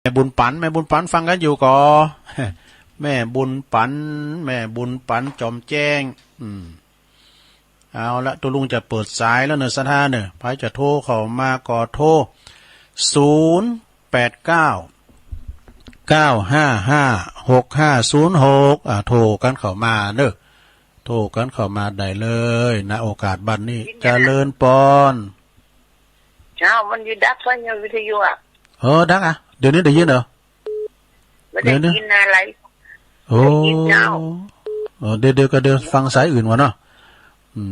แม่บุญปันแม่บุญปันฟังกันอยู่ก่อแม่บุญปันแม่บุญปันจอมแจ้งเอาละตัวลุงจะเปิดสายแล้วเนอะสัท่าเนอะพายจะโทรเข้ามาก่อโทร0899555656โทรกันเข้ามาเนอะโทรกันเข้ามาได้เลยณโอกาสบัดนี้เจริญปอนเช้ามันอยู่ดักฟังอยู่วิทยุอ่ะดักอ่ะเดี๋ยวนี้ได้ยินเหรอไม่ได้ยินอะไรโอ้เดี๋ยวก็เดี๋ยวฟังสายอื่นวะเนาะ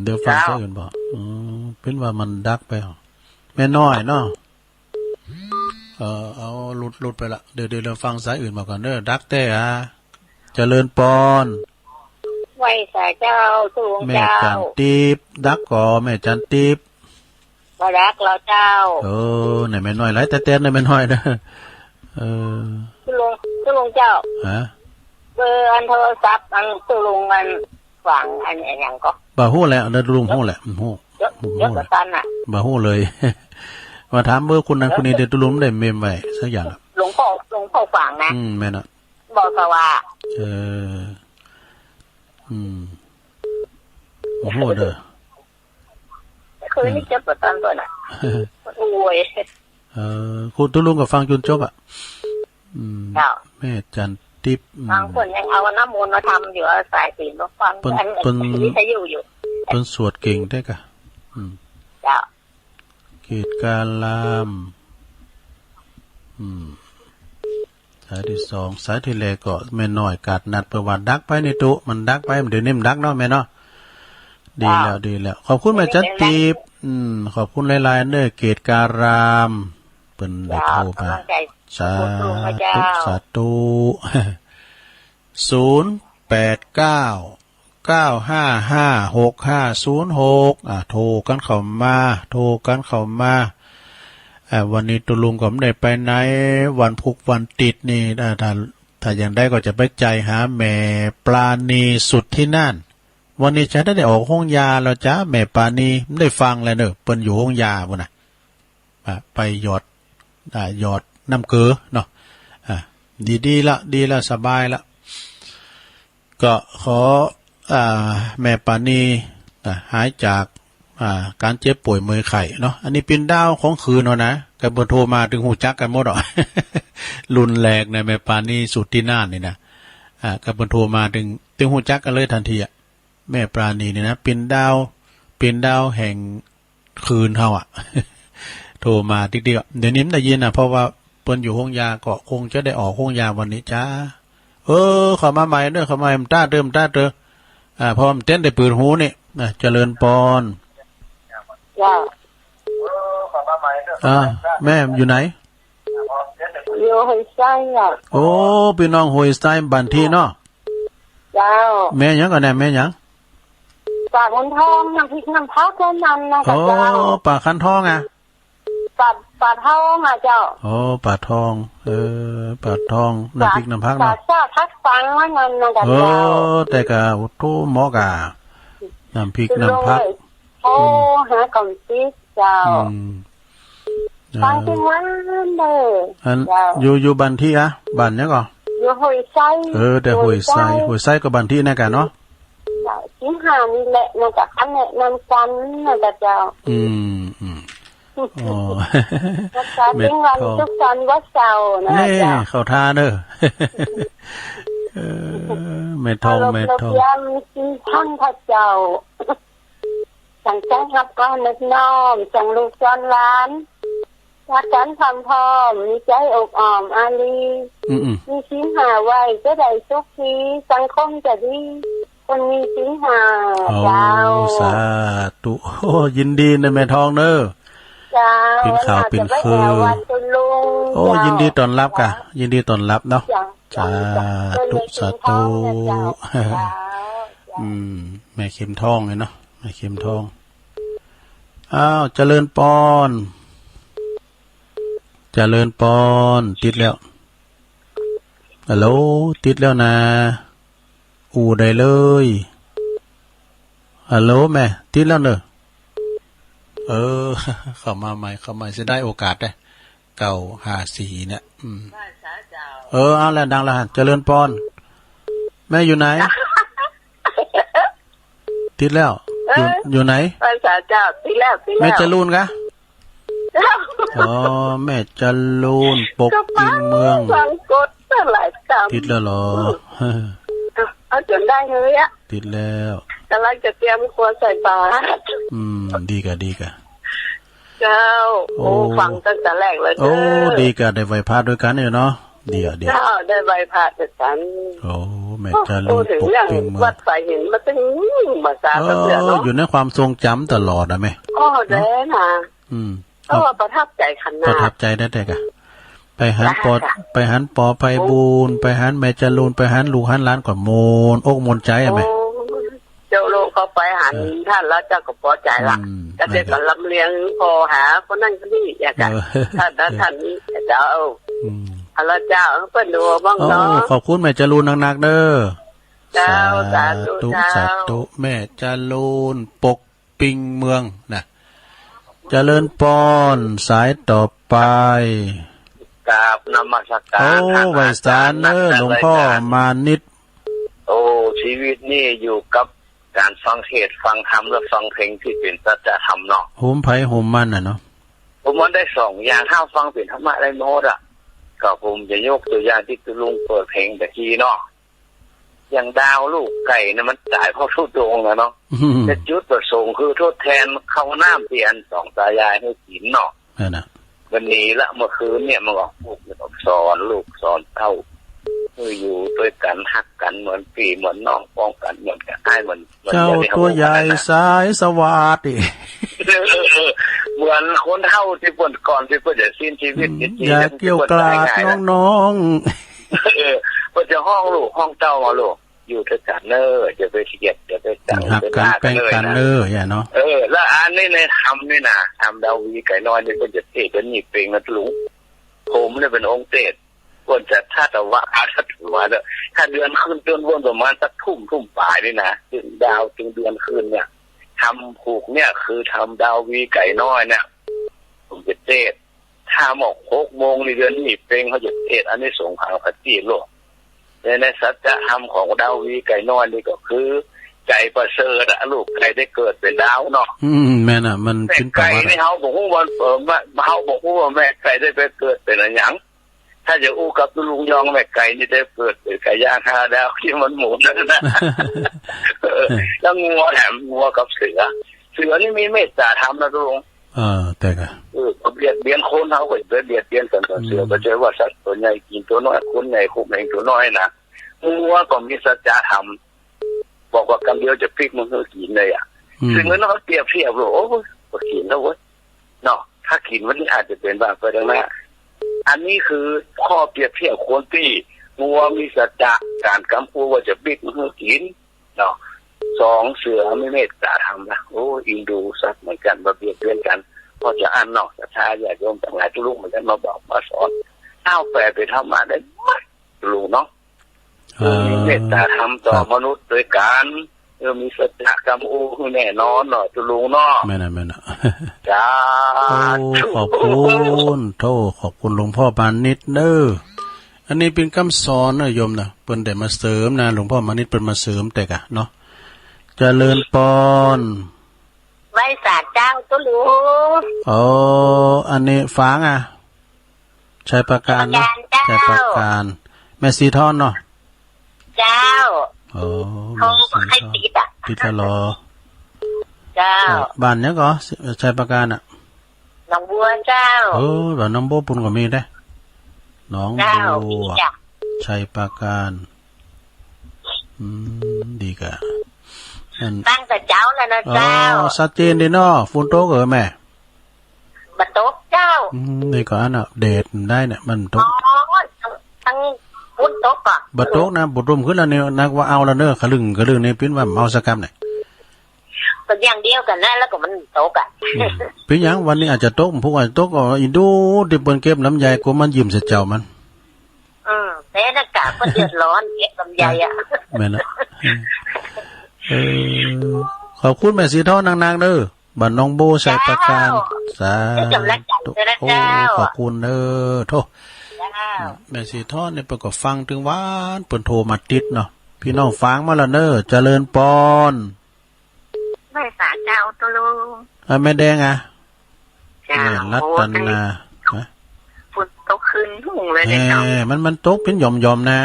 เดี๋ยวฟังสายอื่นบอกเป็นว่ามันดักไปแม่น้อยเนาะเอาหลุดไปละเดี๋ยวเราฟังสายอื่นมาก่อนเด้อดักแต่เจริญปอนไหวสายเจ้าสูงเจ้าแม่จันทิพย์ดักก่อแม่จันทิพย์มาดักเราเจ้าไหนแม่น้อยไรแต่ไหนแม่น้อยเด้อคุณลุงเจ้าเบอร์อันโทรศัพท์อันคุณลุงมันฝังอันอย่างก็บ่ฮู้แล้วเด้อลุงฮู้แหละฮู้เยอะกว่าตันอ่ะบ่ฮู้เลยมาถามเบอร์คุณนั้นคุณนี้เดี๋ยวลุงได้เมมไว้สักอย่างหลวงพ่อฝังนะแม่น่ะบอกเขาว่าโอ้โหเด้อคือนี่เจ็บกว่าตันตัวน่ะโอ้ยคุณตุลุงก็ฟังจนจบอ่ะแม่จันทิพย์บางคนยังเอาน้ำมนต์มาทำอยู่สายศีลมาฟังอันนี้ใช้อยู่เป็นสวดเก่งได้กะจ้าเกตการลามสายที่สองสายที่แรกก็แม่น้อยกาดนัดประวัติดักไปในตุมันดักไปเดี๋ยวนี้มันดักเนาะแม่เนาะดีแล้วขอบคุณแม่จันทิพย์ขอบคุณหลายๆเด้อเกตการามเป็นได้โทรมาสาธุ0899555656โทรกันเข้ามาวันนี้ตุลุงก็ไม่ได้ไปไหนวันพุกวันติดนี่ถ้าอย่างได้ก็จะไปใจหาแม่ปลาณีสุดที่นั่นวันนี้ฉันได้ออกห้องยาแล้วจ้าแม่ปลาณีไม่ได้ฟังเลยเนอะเปิ้นอยู่ห้องยาบ่น่ะไปหยอดน้ำเกลือเนาะดีละสบายละก็ขอแม่ปานีหายจากการเจ็บป่วยมือไข่เนาะอันนี้เป็นดาวของคืนเนาะนะกันบนโทรมาถึงหูจักกันหมดหรอ รุนแรงในแม่ปานีสุดที่น่านนี่นะกันบนโทรมาถึงหูจักกันเลยทันทีแม่ปราณีนี่นะเป็นดาวแห่งคืนเฮาโทรมาติ๊กเดี๋ยวนี้ไม่ได้ยินเพราะว่าเปิ้นอยู่ห้องยาก็คงจะได้ออกห้องยาวันนี้จ้าเข้ามาใหม่เด้อเข้ามาต้าเติมพอมันเต้นได้ปืนหูนี่เจริญปอนเข้ามาใหม่เด้อแม่อยู่ไหนอยู่ห้วยไส้พี่น้องห้วยไส้บันทีเนาะเจ้าแม่ยังก่อนแม่ยังปลาคันทองน้ำพริกน้ำพักแค่นั้นนะเจ้าปลาคันทองปลาทองเจ้าปลาทองปลาทองน้ำพริกน้ำพักเนาะปลาทักฟังว่านั่นนะเจ้าแต่กะตู้หมอกะน้ำพริกน้ำพักหากล่องซีเจ้าฟังที่วันเด้ออยู่บันที่บันเนี้ยก่ออยู่ห้วยไส้แต่ห้วยไส้ก็บันที่นะกันเนาะชิ้นหานี่แหละนะจ๊ะอันนี้นำกันนะเจ้าเม็ดทองทุกวันวัดเสาร์นะจ๊ะเข้าท่าเด้อเม็ดทองยามกินท่านพระเจ้าสั่งแจ้งรับก้อนเล็กน้อมสั่งลูกจอนล้านรักกันทำพร้อมมีใจอกอ่อมอารีมีชิ้นหาไว้จะได้สุขีสังคมจะดีคนมีชิ้นหาเจ้าสาธุยินดีนะแม่ทองเด้อเป็นข่าวเป็นคือยินดีต้อนรับกะยินดีต้อนรับเนาะสาธุแม่เข็มทองเลยเนาะแม่เข็มทองเจริญปอนติดแล้วฮัลโหลติดแล้วนะได้เลยฮัลโหลแม่ติดแล้วเนอะเข้ามาใหม่จะได้โอกาสได้ 954เนี่ยบ้าน เอาแล้วดังละเจริญพรแม่อยู่ไหน ติดแล้วอยู่ไหนภาษาเจ้าติดแล้วแม่จรูนกะอ๋อแม่จรูนปกกิ่งเมืองฟังกดหลายคำติดแล้วเหรอเอาจนได้เลยอะติดแล้วกำลังจะเตรียมครัวใส่บาตรดีกะเจ้าโอ้ฟังตั้งแต่แรกเลยดีกะได้ไหว้พระด้วยกันเนาะเดี๋ยวเจ้าได้ไหว้พระด้วยกันแม่จรูนปกกิ่งเมืองวัดสายหินมาตั้งภาษาเสือเนาะอยู่ในความทรงจำตลอดนะแม่แน่นะประทับใจขนาดประทับใจได้แต่กะไปหันปอไปบูนไปหันแม่จรูนไปหันลูกหันล้านก่อนโมนอกมนใจอะแม่เจ้าโลกเขาไปหันท่านแล้วเจ้าก็พอใจละก็เด็กก็ลำเลียงพอหาคนนั่งคนนี้อยากกันท่านนี้เจ้าอะไรเจ้าเพิ่นดูบ้างเนาะขอบคุณแม่จรูนหนักๆเด้อเจ้าสาธุแม่จรูนปกปิงเมืองนะเจริญพรสายต่อไปกราบนมัสการไวสารหลวงพ่อมานิดชีวิตนี่อยู่กับการฟังเทศฟังธรรมและฟังเพลงที่เป็นสัจธรรมเนาะโหมไผ่โหมมันน่ะเนาะผมมันได้2อย่างถ้าฟังเป็นธรรมะได้โน้ตอ่ะก็ผมจะยกตัวอย่างที่ลุงเปิดเพลงแต่ทีเนาะอย่างดาวลูกไก่เนี่ยมันตายเพราะทุดงนะเนาะแต่จุดประสงค์คือทดแทนข้าวน้ำเปลี่ยนสองตายายให้กินเนาะวันนี้ละเมื่อคืนเนี่ยมันก็พูดสอนลูกสอนเต้าอยู่ด้วยกันหักกันเหมือนพี่เหมือนน้องป้องกันเหมือนกันเหมือนเจ้าตัวใหญ่สายสวัสดิ์เหมือนคนเฒ่าที่เพิ่นก่อนที่เพิ่นจะสิ้นชีวิตอย่าเกี่ยวกลาดน้องๆเพิ่นจะห้องลูกห้องเต้ามาลูกอยู่ด้วยกันจะไปเถียงจะไปจังหักกันแป้งกันอย่าเนาะแล้วอันนี้ในทำนี่นะทำดาวีไก่น้อยนี่เพิ่นจะเทศเป็นนี่เป็นนะลุงผมเนี่ยเป็นองค์เทศควรจะถ้าแต่ว่าถ้าถือว่าถ้าเดือนขึ้นเดือนวนประมาณสักทุ่มปลายนี่นะถึงดาวถึงเดือนขึ้นเนี่ยทำผูกเนี่ยคือทำดาววีไก่น้อยเนี่ยผมจะเทศถ้าหมอก6 โมงในเดือนนี้เป็นเขาจะเทศอันนี้ส่งทางพัฒน์โลกในสัจธรรมของดาววีไก่น้อยนี่ก็คือใจประเสริฐลูกไก่ได้เกิดเป็นดาวเนาะแม่น่ะมันเป็นไก่ในเฮาบอกว่าเฮาบอกว่าแม่ไก่ได้ไปเกิดเป็นอะไรอย่างถ้าจะอู้กับลุงยองแม่ไก่นี่ได้เกิดเป็นไก่ย่าง5 ดาวที่มันหมุนนะแล้วงัวแถมงัวกับเสือนี่มีเมตตาธรรมนะลุงแต่ก็เบียดเบียนคนเขาก็เบียดเบียนกันเสือก็เจอว่าสัตว์ตัวใหญ่กินตัวน้อยคนใหญ่คุมเองตัวน้อยนะงัวก็มีสัจธรรมบอกว่ากำเดียวจะพลิกมันก็กินเลยซึ่งเมื่อเขาเปรียบเทียบโอ้โหก็กินแล้วเว้ยเนาะถ้ากินวันนี้อาจจะเป็นบางไปได้ไหมอันนี้คือข้อเปรียบเทียบคนที่งัวมีสัจจะการกำพูว่าจะบิ๊กมันก็กินเนาะ2เสือไม่เมตตาธรรมนะโอ้อินดูสัตว์เหมือนกันมาเบียดเบียนกันพอจะอ่านเนาะศรัทธาญาติโยมต่างหลายทุกลูกเหมือนกันมาบอกมาสอนแปลไปทำมาได้รู้เนาะมีเมตตาธรรมต่อมนุษย์โดยการมีสัจจะกรรมแน่นอนเนาะทุลุงเนาะแม่น่ะจ้าขอบคุณหลวงพ่อปานิชเด้ออันนี้เป็นคำสอนนะโยมนะเพิ่นได้มาเสริมนะหลวงพ่อมานิชเพิ่นมาเสริมแต่กะเนาะเจริญพรไว้สาเจ้าตุลุงอันนี้ฟางชัยประการเนาะชัยประการแม่สีทอนเนาะเจ้าเขาให้ติดตลอเจ้าบ้านเนี้ยก็ชัยประการน้องบัวเจ้าบ้านน้องบัวปุ่นก็มีได้น้องบัวชัยประการดีกะตั้งแต่เจ้าแล้วนะเจ้าชัดเจนดีเนาะฝนตกแม่บัดตกเจ้านี่ก็อันเดทได้เนี่ยมันตกทั้งฝนตกอ่ะบัดตกนะบุตรมขึ้นแล้วเนี่ยนักว่าเอาแล้วเนอะขลึงเนี่ยปิ้นว่าเอาสักกรรมเนี่ยก็อย่างเดียวกันนะแล้วก็มันตกเป็นอย่างวันนี้อาจจะตกพวกอาจจะตกอินดูดิเปิ้นเก็บลำไยกูมันยิ้มเสียเจ้ามันแต่อากาศก็เดือดร้อนเก็บลำไยแม่นะขอบคุณแม่สีทองนางๆเด้อบ้านน้องโบชัยประการสาธุขอบคุณเด้อโทษ แม่สีทอดเนี่ยเปิดก็ฟังถึงหวานเปิดโทรมาติดเนาะพี่น้องฟังมาละเนอเจริญปอน ไม่สาเจ้าตัวลุง แม่แดงอ่ะ เจ้า แม่รัตนาฮะ ฝนตกคืนทุ่งเลยเนี่ยเจ้า มันตกเป็นหย่อมๆนะ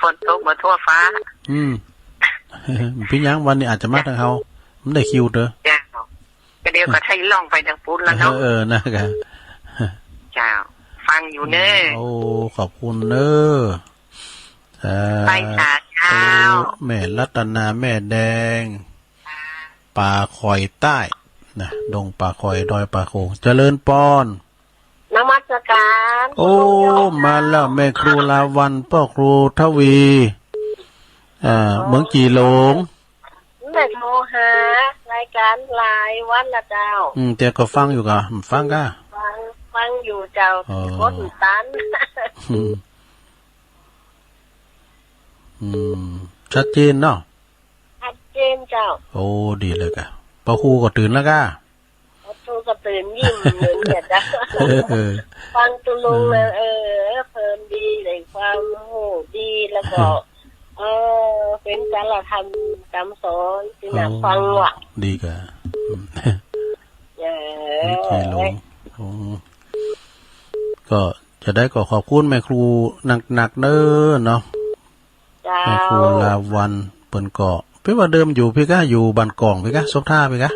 ฝนตกมาทั่วฟ้า พี่ยังวันนี้อาจจะมาทางเฮามันได้คิวเด้อ เจ้าก็เดี๋ยวก็ไทยล่องไปทางปุ้นแล้วเนาะ นะครับ เจ้าฟังอยู่เนอ โอ้ขอบคุณเด้อ ไปสาเจ้า แม่รัตนาแม่แดงป่าคอยใต้นะดงป่าคอยดอยป่าโขงเจริญปอน นมัสการ โอ้มาแล้วแม่ครูลาวันพ่อครูทวีเมืองจีหลง แม่โทรหารายการหลายวันละเจ้า แต่ก็ฟังอยู่ก็ฟังก็ ฟังอยู่เจ้า อ๋อ กดตัน ชัดเจนเนาะ ชัดเจนเจ้า โอ้ดีเลยกะพ่อครูก็ตื่นแล้วก็ ตูก็ตื่นยิ้มเหมือนเนี่ยจ้ะ ฟังตุลุงเลยเพลินดีเลยความโหดีแล้วก็เป็นการละทำคำสอนที่น่าฟังว่ะ ดีกะจีหลงก็จะได้ก็ขอบคุณแม่ครูหนักๆเด้อเนาะ แม่ครูลาวันเปิ้นเกาะพี่ว่าเดิมอยู่พี่ก็อยู่บ้านกองพี่ก็ซกท่าพี่ก็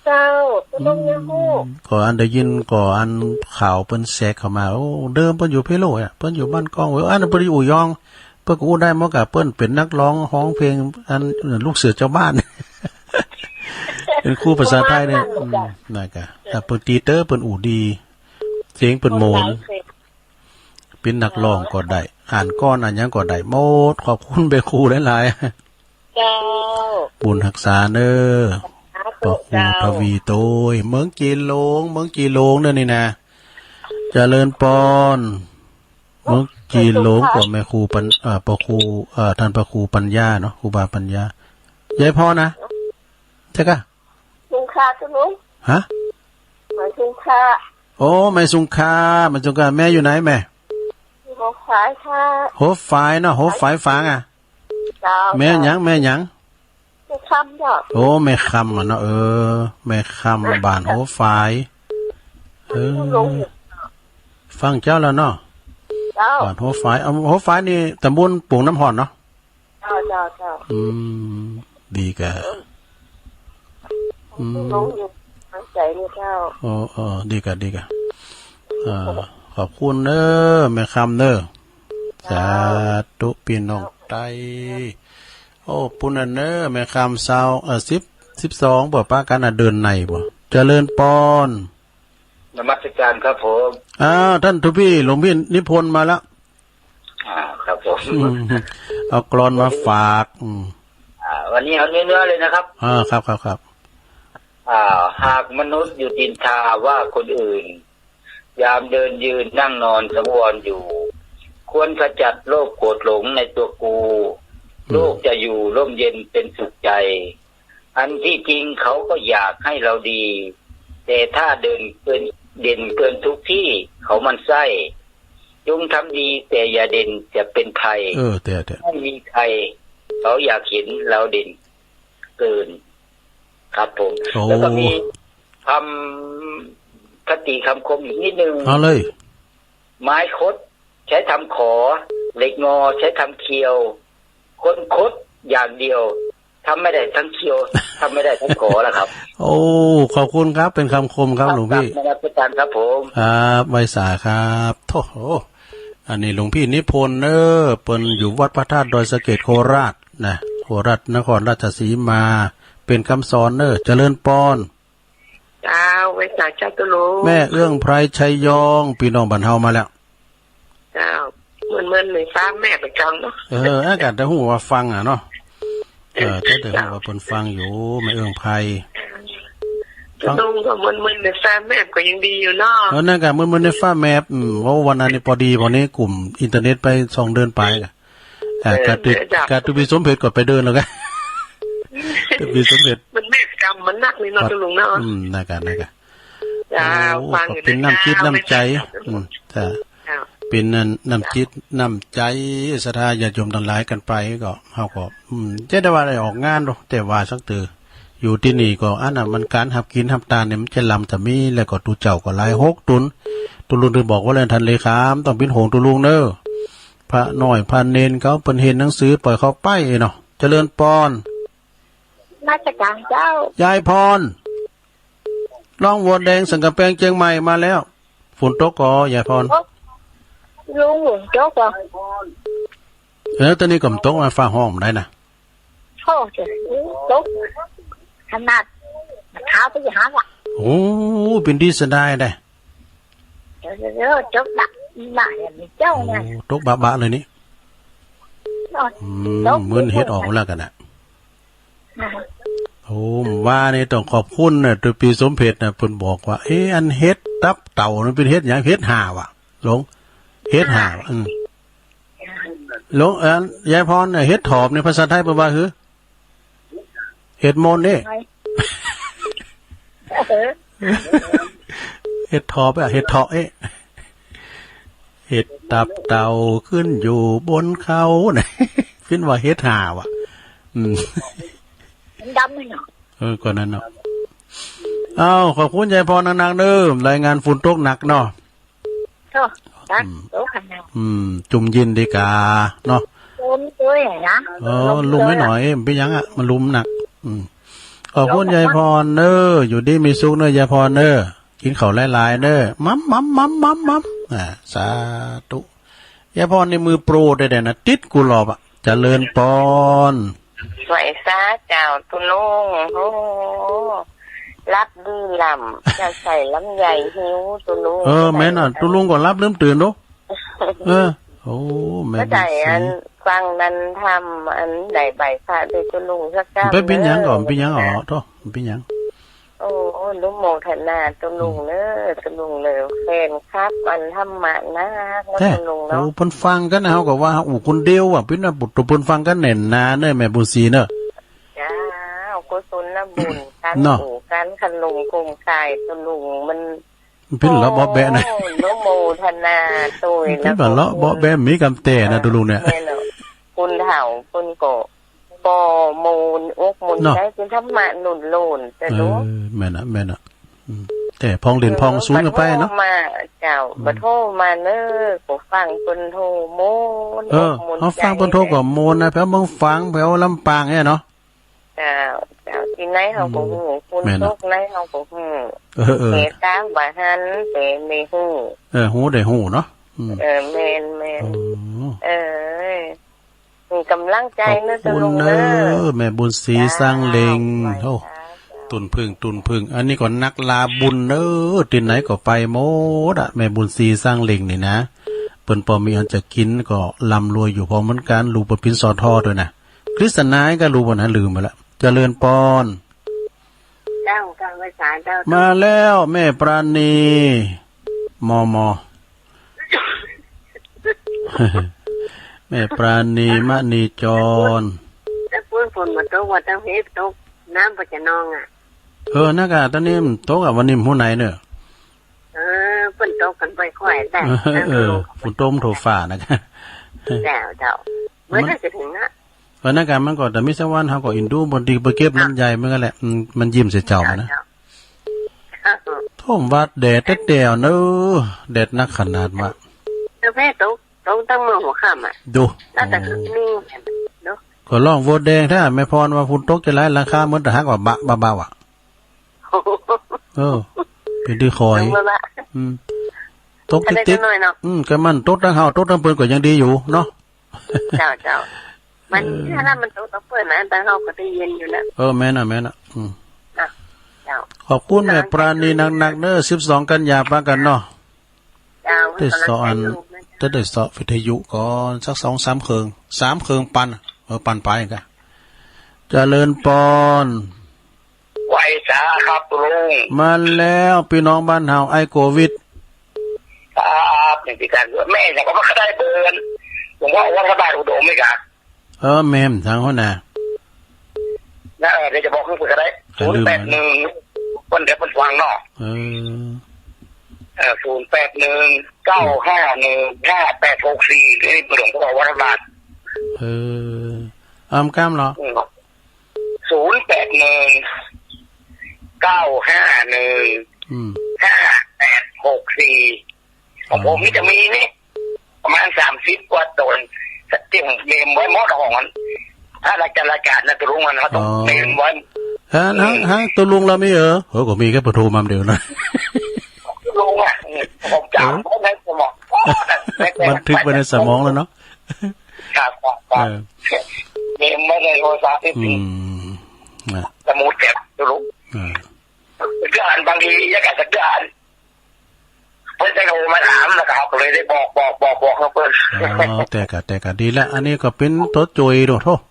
เจ้าตุลุงเนี่ยฮู้ ก็อันได้ยินก็อันข่าวเปิ้นแซกเข้ามาโอ้เดิมเปิ้นอยู่เพโลอ่ะเปิ้นอยู่บ้านกองเว้ยอันเปิ้นอยู่อู่ยองเปิ้นก็อู้ได้หมดกะเปิ้นเป็นนักร้องฮ้องเพลงอันลูกเสือเจ้าบ้าน เป็นครูภาษาไทยเนี่ยนั่นกะแต่เปิ้นตีเตอร์เปิ้นอู่ดีเสียงเปิ้นโมนเป็นนักร้องก็ได้อ่านก้อนอ่านหยังก็ได้หมดขอบคุณแม่ครูหลายๆ เจ้า บุญรักษาเนอปอครูทวีโตยเมืองจีหลงเด้อนี่นะเจริญปอนเมืองจีหลงก็แม่ครูปอครูท่านปอครูปัญญาเนาะครูบาปัญญายายพ่อนะใช่กะ สุงค่าตุลุง ฮะ หมายถึงค่า โอ้แม่สุงคาแม่สุงคาแม่อยู่ไหนแม่ โหฝายค่า โหฝายเนาะโหฝายฝางอ่ะ เจ้า แม่หยังไม่คำเจ้า โอ้แม่คำอ่ะเนาะแม่คำบ้านโหฝายฟังเจ้าแล้วเนาะ เจ้า บ้านโหฝายโหฝายนี่ตำบลโป่งน้ำหอนเนาะ เจ้าดีกะลุงอยู่ตั้งใจเลยเจ้า ดีกะขอบคุณเด้อแม่คำเด้อสาธุพี่น้องไตโอ้ปุ่นอันเด้อแม่คำเศร้า12บ่ป้ากันเดินในบ่เจริญปอน นมัสการครับผม ท่านทุพี่หลวงพี่นิพนธ์มาแล้ว ครับผม เอากลอนมาฝากวันนี้เอาเนื้อเลยนะครับครับหากมนุษย์อยู่ดินทาว่าคนอื่นยามเดินยืนนั่งนอนสังวรอยู่ควรขจัดโลภโกรธหลงในตัวกูโลกจะอยู่ร่มเย็นเป็นสุขใจอันที่จริงเขาก็อยากให้เราดีแต่ถ้าเด่นเกินทุกที่เขามันไส้จงทำดีแต่อย่าเด่นจะเป็นภัยไม่มีใครเขาอยากเห็นเราเด่นเกินครับผมแล้วก็มีคำคติคำคมอีกนิดนึงเอาเลยไม้คดใช้ทำขอเหล็กงอใช้ทำเคียวคนคดอย่างเดียวทำไม่ได้ทั้งเคียวทำไม่ได้ทั้งขอแล้วครับโอ้ขอบคุณครับเป็นคำคมครับหลวงพี่ครับผมไว้สาครับโธ่อันนี้หลวงพี่นิพนธ์เปิ้นอยู่วัดพระธาตุดอยสะเก็ดโคราชนะโคราชนครราชสีมาเป็นคำสอนเจริญปอนเจ้าไว้สาเจ้าตุลุงแม่เอื้องไพรชัยยองพี่น้องบ้านเฮามาแล้วเจ้าเหมือนเลยฟ้าแม่ประจังเนาะอากาศแต่หูว่าฟังเนาะแต่หูว่าเพิ่นฟังอยู่แม่เอื้องไพรตุลุงก็เหมือนในฟ้าแม่ก็ยังดีอยู่เนาะนั่นก็เหมือนในฟ้าแมพว่าวันนั้นนี่พอดีวันนี้กลุ่มอินเทอร์เน็ตไป2เดินไปการตุบิสมเพชก็ไปเดินแล้วกันตุบิสมเพชมันแม่กรรมมันนักนี่เนาะตุลุงเนาะนั่นก็เจ้ โอ้ก็เป็นน้ำจิตน้ำใจแต่เป็นน้ำจิตน้ำใจศรัทธาญาติโยมทั้งหลายกันไปก็เฮาก็จะได้ว่าได้ออกงานหรอกแต่ว่าสักตืออยู่ที่นี่ก็อันน่ะมันการหับกินหับตาเนี่ยมันจะลำแต่มีแล้วก็ตูเจ้าก็หลาย6 ตุนตุลุงถึงบอกว่าแล้วท่านเลขาต้องเป็นหงตุลุงเด้อพระน้อยพระเนนเขาเพิ่นเห็นหนังสือปล่อยเขาไปเนาะเจริญปอนราชการเจ้ายายพรล่องวัวแดงสังกะแปงเชียงใหม่มาแล้วฝนตกก็ยายพรลุงฝนตกเหรอตอนนี้ก็ตกมาฟ้าห้องได้นะโอ้จะตกขนาดเท้าไปหาว่ะโอ้เป็นดีสดายได้เดี๋ยวตกดักบ่าอย่างนี้เจ้าไงตกบะเลยนี่เหมือนเฮ็ดออกแล้วกันน่ะโอ้ว่านี่ต้องขอบคุณน่ะตัวปีสมเพชรน่ะเพิ่นบอกว่าอันเฮ็ดตับเต่ามันเป็นเฮ็ดหยังเฮ็ดห่าว่ะหลงเฮ็ดห่าหลงยายพรน่ะเฮ็ดถอบในภาษาไทยแปลว่าคือเฮ็ดมนต์นี่เฮ็ดถอบเฮ็ดเถาะเฮ็ดตับเต่าขึ้นอยู่บนเขาน่ะขึ้นว่าเฮ็ดห่าว่ะดำเลยเนาะก็นั่นเนาะขอบคุณยายพรนางๆเด้อรายงานฝนตกหนักเนาะตกขนาดจุ่มยินดีกาเนาะลุมด้วยนะลุมไม่หน่อยเป็นยังอ่ะมันลุมหนักขอบคุณยายพรเด้ออยู่ดีมีสุขเด้อยายพรเด้อกินข้าวหลายๆเด้อมัมสาธุยายพรในมือโปรได้นะติดกุหลาบอ่ะเจริญปอนสวยซาเจ้าตุลุงโอ้รับดีลำจะใส่ลำใหญ่หิวตุลุงแม่น่ะตุลุงก็รับเริ่มตื่นดูโอ้แม่ใจอันฟังนั้นทำอันใดใบพระโดยตุลุงสักก้าวเป็นยังก่อนเป็นยังโตเป็นยังโอ้ลุงโมทนาตุลุงเนอตุลุงเลยแฟนครับมันทำมานะตุลุงเนาะโอ้เพิ่นฟังกันนะเฮาก็ว่าคนเดียวอ่ะเพิ่นน่ะบุตรเพิ่นฟังกันแน่นนาเด้อแม่บุญศรีเด้อจ้ากุศลบุญการปู่การขลุงกุมกายตุลุงมันเป็นละบ่แบะนะลุงโมทนาตุยแล้วเป็นละบ่แบะมีกำแต่นะตุลุงเนี่ยคุณเฒ่าคุณโกปอมูลอกมูลได้เป็นธรรมะหนุนโลนแต่รู้แม่น่ะแต่พองเด่นพองสูงกันไปเนาะมาเจ้าบ่โทรมาเด้อก็ฟังเพิ่นโทรโมนเฮาฟังเพิ่นโทรก็โมนนะแถวเมืองฝางแถวลำปางเนี่ยเนาะเจ้าที่ไหนเฮาก็ฮู้คุณตกไหนเฮาก็ฮู้แต่ตามว่าหันแต่ไม่ฮู้ฮู้ได้ฮู้เนาะแม่นมีกำลังใจเนอะตุลุงเนอะแม่บุญศรีสร้างเลงโอ้ตุนพึ่งอันนี้ก็นักลาบุญเนอะที่ไหนก็ไปหมดอ่ะแม่บุญศรีสร้างเลงนี่นะเปิ้นพอมีอันจะกินก็ร่ำรวยอยู่พอเหมือนกันรูปพินสอทอด้วยนะคริสต์นายก็รู้บ่นะลืมไปละเจริญปอนเจ้าการภาษาเจ้ามาแล้วแม่ปราณีมแม่ปราณีมณีจรแต่พูดฝนมาตกว่าต้องเฮ็ดตกน้ำปัจจนองอ่ะนักตอนนี้ตกวันนี้หูไหนเนอะฝนตกกันไปค่อยแต่ฝนต้มโถฝ่านะเจ้าเมื่อจะถึงนะนักมันก็แต่ไม่ใช่วันเขาก็อินดูบนดีไปเก็บมันใหญ่มันก็แหละมันยิ้มเสียเจ้านะท่มวัดแดดเดียวเนอะแดดนักขนาดว่าแม่ตกตั้งมือหัวค่ำอ่ะดูน่าจะนิ่งก็ล่องโวดแดงถ้าแม่พรว่าฝุ่นตกจะไล่ราคาเหมือนแต่ฮักว่าเบาๆอ่ะเป็นที่คอยตกติดก็มันตกทั้งเฮาตกทั้งเปิ้นก็ยังดีอยู่เนาะเจ้ามันถ้ามันตกทั้งเปิ้นนะแต่เฮาก็ได้เย็นอยู่นะแม่น่ะเจ้าขอบคุณแม่ปราณีนักๆเด้อ12กันยาปากันเนาะได้สอนจะได้สอบวิทยุก่อนสัก2-3 เครื่องปันปันไปกันเจริญปอนไหวจ้าครับลุงมาแล้วพี่น้องบ้านเฮาไอโควิดครับอย่างที่การแม่เนี่ยก็ไม่ได้เบิร์นผมว่ารัฐบาลอุดมไม่กันแม่มทางหัวหน้าเดี๋ยวจะบอกให้คุณก็ได้081 คนเดี๋ยวมันฟังเนาะ0819515864นี่หลวงพ่อวรบาทอ้ามก้ามเหรอ0819515864ของผมนี่จะมีนี่ประมาณ30กว่าตนที่ผมเมมไว้หมดของมันถ้ารายการนะตัวลุงมันเขาต้องเมมไว้ฮะตัวลุงเราไม่ก็มีแค่ปโทรมาเดียวนะลุงอ่ะผมจำไว้ในสมองบันทึกไว้ในสมองแล้วเนาะครับเมมไว้ในโทรศัพท์ที่สมุดเก็บตัวลุงก็อ่านบางทีอยากจะอ่านเพื่อนจะโทรมาถามนะครับเลยได้บอกเขาเพื่อนแต่ก็ดีแล้วอันนี้ก็เป็นตัวจุยดูโทษ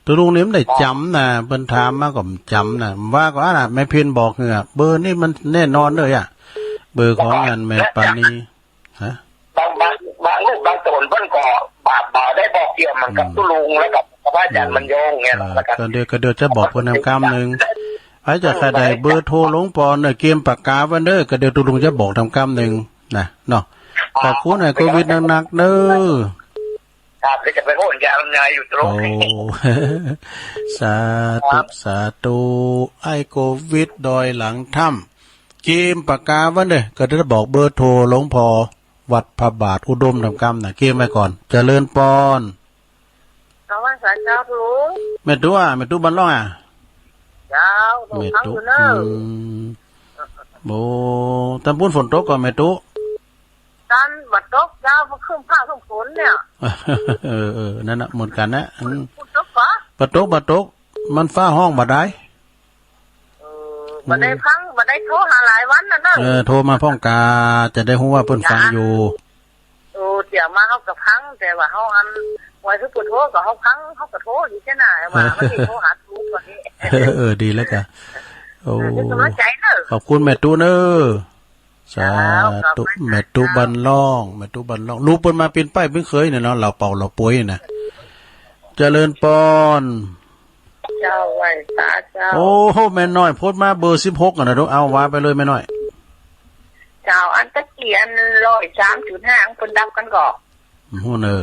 ตัวลุงนี่มันได้จำนะเพิ่นถามมาก็จำนะว่าก็น่ะแม่เพียนบอกเหรอเบอร์นี่มันแน่นอนเลยอ่ะเบอร์ของงานแม่ปานีฮะบางลูกบางตนเพิ่นก็บาได้บอกเกี่ยวมันกับตัวลุงแล้วกับพระอาจารย์มันโยงเงี้ยนะครับก็เดี๋ยวจะบอกเพิ่นนำคำนึงไอ้จะใครได้เบอร์โทรหลวงปอเนี่ยเกมปากกาไว้เด้อก็เดี๋ยวตัวลุงจะบอกทำคำนึงนะเนาะขอบคุณไอ้โควิดหนักๆเด้อครับจะไปโหนยาวไงอยู่ตรงนี้สาธุไอ้โควิดดอยหลังถ้ำเกมปากกาไว้เด้อก็จะบอกเบอร์โทรหลวงพ่อวัดพระบาทอุดมธรรมกรรมน่ะเกมไว้ก่อนเจริญปอนสวัสดีเจ้าลุงแม่ตู้บันล่องเจ้าแม่ตู้โบตำบุญฝนตกก่อนแม่ตู้ตันบัดตกเจ้าพอขึ้นผ้าขึ้นฝนเนี่ยนั่นน่ะเหมือนกันนะบัดตกมันฟ้าห้องบัดได้บัดได้โทรหาหลายวันน่ะโทรมาพ้องกาจะได้ฮู้ว่าเพิ่นฟังอยู่เดี๋ยวมาเฮาก็พังแต่ว่าเฮาอันไว้คือโทรก็เฮาพังเฮาก็โทรอยู่แค่น่ะว่ามันสิโทรหาทุกว่านี้ดีแล้วจ้ะโอ้ขอบคุณแม่ตู้เด้อสาธุแม่ตู้บันล่องรู้เปิ้นมาเป็นป้ายเพิ่งเคยเนี่ยเนาะเราเป่าเราป่วยน่ะเจริญปอนเจ้าไว้สาเจ้าโอ้โหแม่น้อยโพสต์มาเบอร์16อ่ะนะลูกเอาว่าไปเลยแม่น้อยเจ้าอันตะเกียน103.5เพิ่นดับกันก่อฮู้เนอ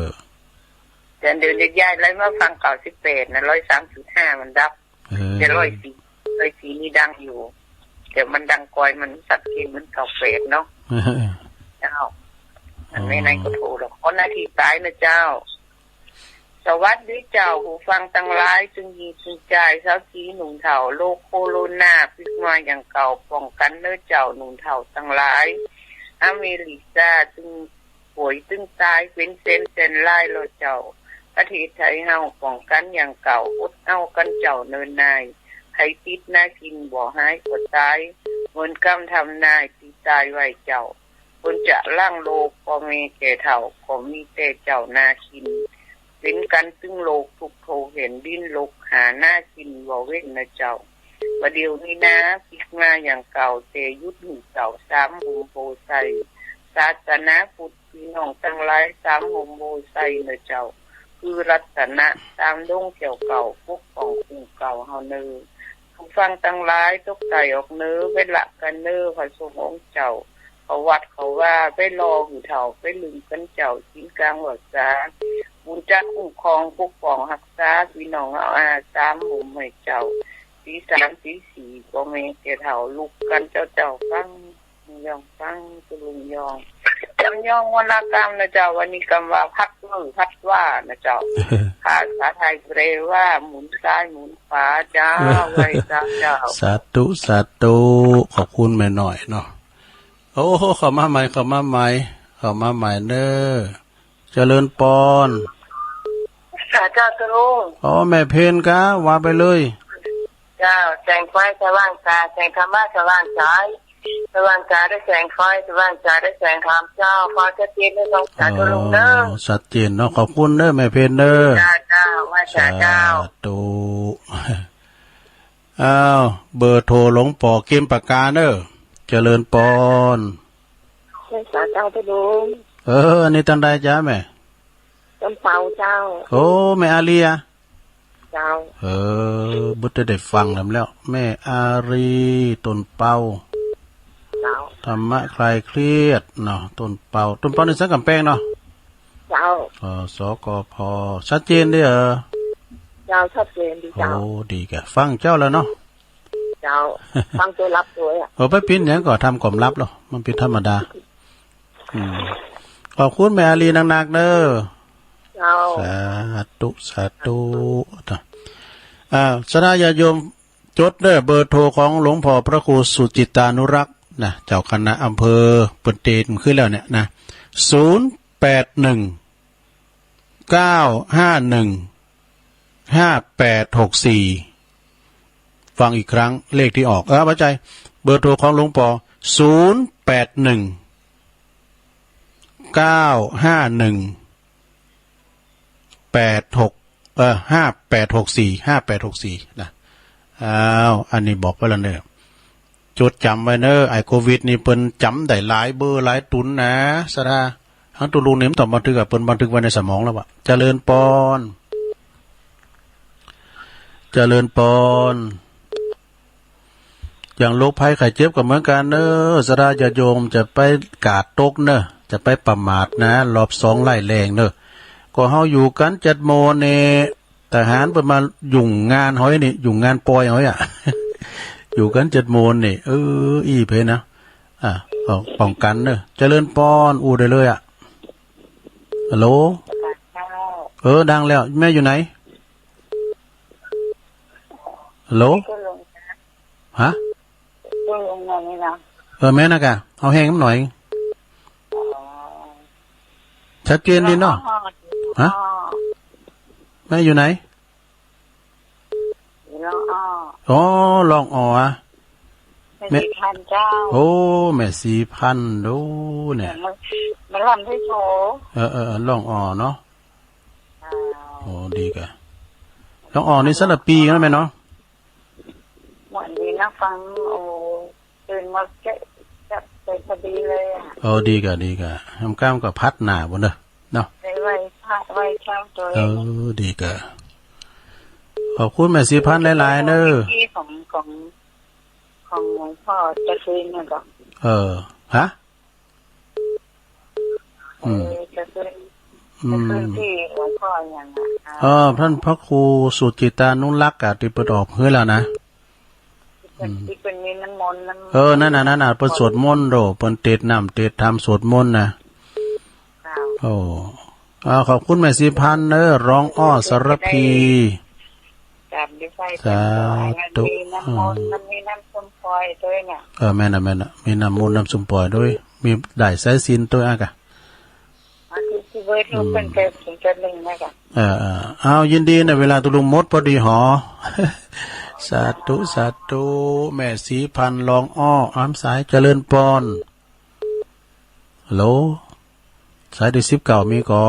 เดี๋ยวใหญ่ๆเลยมาฟัง98น่ะ103.5มันดับแต่104นี่ดังอยู่เดี๋ยวมันดังกอยมันสัตว์กินมันเก่าเฟดเนาะเจ้าอันไม่ไหนก็โทรหรอกคนนาทีตายนะเจ้าสวัสดีเจ้าผู้ฟังตั้งหลายจึงยินจึงใจเช้าทีหนุ่มเฒ่าโรคโคโรนาพิษมาอย่างเก่าป้องกันเนื้อเจ้าหนุ่มเฒ่าตั้งหลายอเมริกาจึงป่วยจึงตายเป็นเซนไล่โลเจ้าประเทศไทยเฮาป้องกันอย่างเก่าอดเอากันเจ้าเนินนายใครติดน่ากินบ่หายก็ตายเหมือนกำทำนายที่ตายไว้เจ้าคนจะล่างโลกก็มีแก่เฒ่าก็มีแต่เจ้านากินเป็นกันซึ่งโลกทุกโทเห็นดิ้นลกหาหน้ากินบ่เว้นนะเจ้าประเดี๋ยวนี้นะพิกมาอย่างเก่าเตยุทธหนึ่งเก่า3โฮมโบไซศาสนาพุทธพี่น้องทั้งหลาย3โฮมโบไซนะเจ้าคือรัตนะตามดงเกี่ยวเก่าพวกของคู่เก่าเฮาเนอผู้ฟังตั้งหลายตกใจออกเนื้อไปละกันเนื้อพระสงฆ์องค์เจ้าเขาวัดเขาว่าไปรออยู่เฒ่าไปลืมกันเจ้ากินกลางหัวษาบุญจักคุ้มครองปกป้องรักษาพี่น้องเอา3มุมให้เจ้าตี3ตี4ก็มีแก่เฒ่าลุกกันเจ้าฟังยองฟังตุลุงยองจำยองวรรณกรรมนะเจ้าวันนี้กำว่าพัดว่านะเจ้าภาษาไทยเรียกว่าหมุนซ้ายหมุนขวาเจ้าไว้เจ้าสาธุขอบคุณแม่หน่อยเนาะโอ้เข้ามาใหม่เด้อเจริญปอนเจ้าตรุงอ๋อแม่เพนกะว่าไปเลยเจ้าแสงไฟสว่างตาแสงธรรมะสว่างใจสว่างตาได้แสงไฟสว่างใจได้แสงธรรมเจ้าฟ้าชัดเจนในสองตาตรุงเด้อชัดเจนเนาะขอบคุณเด้อแม่เพนเด้อเจ้าว่าเจ้าตูอ้าวเบอร์โทรหลวงป่อเกมปากกาเด้อเจริญปอนใช่เจ้าตรุงอันนี้ตันใดจ้าแม่ต้นเปาเจ้าโอ้แม่อาเลียจ เจ้าบุตรได้ฟังแล้ว แม่อารีต้นเปาเจ้าธรรมะคลายเครียดเนาะต้นเปาในสังกำแพงเนาะเจ้าสกพชัดเจนเด้อเจ้าชัดเจนดีเจ้าโอ้ดีแกฟังเจ้าแล้วเนาะเจ้าฟังตัวรับตัวอ่ะไปปิ้นอย่างก็ทำความลับหรอมันเป็นธรรมดาขอบคุณแม่อารีนักๆเด้อสาธุสดาญาโยมจดเด้อเบอร์โทรของหลวงพ่อพระครูสุจิตานุรักษ์นะเจ้าคณะอำเภอปุตเตนขึ้นแล้วเนี่ยนะ0819515864ฟังอีกครั้งเลขที่ออกพระใจเบอร์โทรของหลวงพ่อ0819515864นะอันนี้บอกไปแล้วเนอะจดจำไว้เนอะไอโควิดนี่เปิ้นจำได้หลายเบอร์หลายตุนนะสดาทั้งตัวลุงเนี่ยมันต้องบันทึกเปิ้นบันทึกไว้ในสมองแล้วว่าเจริญปอนอย่างโรคภัยไข้เจ็บก็เหมือนกันเนอะสดาญาโยมจะไปกาดตกเนอะจะไปประมาทนะรอบ2ไล่แรงเนอะก็เฮาอยู่กัน7 โมงนี่ทหารเปิ้นมายุ่งงานห้อยนี่ยุ่งงานปอยห้อยอยู่กัน7 โมงนี่อีเพนะป้องกันเนอะเจริญปอนอูได้เลยฮัลโหลดังแล้วแม่อยู่ไหนฮัลโหลฮะแม่นะกะเอาแห้งหน่อยชัดเจนดีเนาะฮะแม่อยู่ไหนลองแม่พันเจ้าแม่4,000ดูเนี่ยมันลำที่โชลองเนาะดีกะลองนี่สำหรับปีนั่นไหมเนาะเหมือนดีนะฟังตื่นมาจะเป็นพอดีเลยดีกะทำก้ามกับพัดหนาบนเนาะไว้เช่าตัวดีกะขอบคุณแม่4,000หลายๆเนอะที่ของหลวงพ่อจะคืนเนี่ยก็ฮะจะคืนที่หลวงพ่ออย่างท่านพระครูสุจิตานุรักษ์ที่ประดอบเฮ้ยแล้วนะที่เป็นมีน้ำมนต์นั่นเปิดสวดมนต์เปิดเตดน้ำเตดทำสวดมนต์นะขอบคุณแม่4,000เนอะร้องสารพีสาธุมันมีน้ำส้มปล่อยด้วยเนี่ยแม่น่ะมีน้ำมูลน้ำส้มปล่อยด้วยมีได้สายสิญจน์ตัวกะที่เบิร์ดลูกเป็นเกิดถึงจะ1นะคะยินดีนะเวลาตุลุงมดพอดีหอสาธุแม่4,000ลองสายเจริญปอนฮัลโหลสายที่19มีก่อ